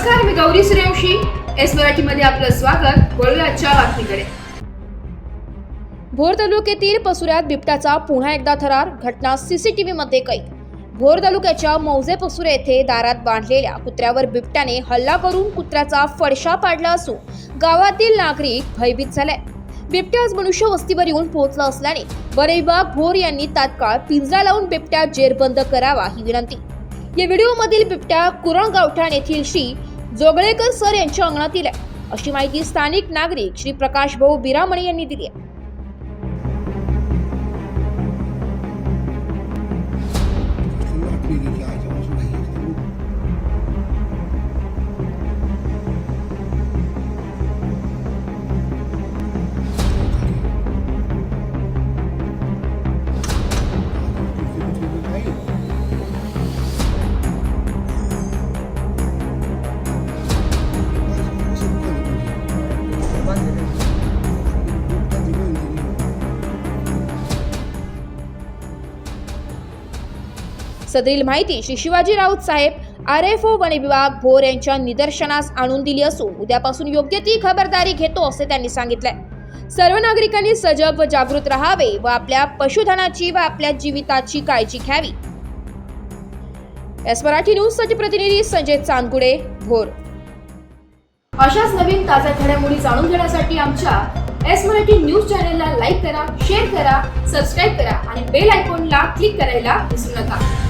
नमस्कार, मी गौरी सूर्यवंशी. एस मराठीमध्ये आपलं स्वागत. वळूया आजच्या बातमीकडे. भोर तालुक्यातील पसुऱ्यात बिबट्याचा पुन्हा एकदा थरार. घटना सीसीटीव्ही मध्ये कैद. भोर तालुक्याच्या मौजे पसुरे येथे दारात बांधलेल्या कुत्र्यावर बिबट्याने हल्ला करून कुत्र्याचा फडशा पाडला असून गावातील नागरिक भयभीत झाले. बिबट्या आज मनुष्य वस्तीवर येऊन पोहोचला असल्याने वन विभाग भोर यांनी तात्काळ पिंजरा लावून बिबट्या जेरबंद करावा ही विनंती. या व्हिडिओमधील बिबट्या कुरण गावठाण येथील श्री जोगळेकर सर यांच्या अंगणातील आहे, अशी माहिती स्थानिक नागरिक श्री प्रकाश भाऊ बिरामणे यांनी दिली आहे. सदरील माहिती श्री शिवाजी राऊत साहेब RFO वन विभाग भोर यांच्या निदर्शनास आणून दिली असून उद्यापासून योग्य ती खबरदारी घेतो असे त्यांनी सांगितले. सर्व नागरिकांनी सजग व जागृत राहावे व आपल्या पशुधनाची व आपल्या जीविताची काळजी घ्यावी. एस मराठी न्यूज साठी प्रतिनिधी संजय चांदगुडे, भोर. अशाच नवीन ताज्या घडामोडी जाणून घेण्यासाठी आमच्या एस मराठी न्यूज चॅनलला लाईक करा, शेअर करा, सबस्क्राईब करा आणि बेल आयकॉनला क्लिक करायला विसरू नका.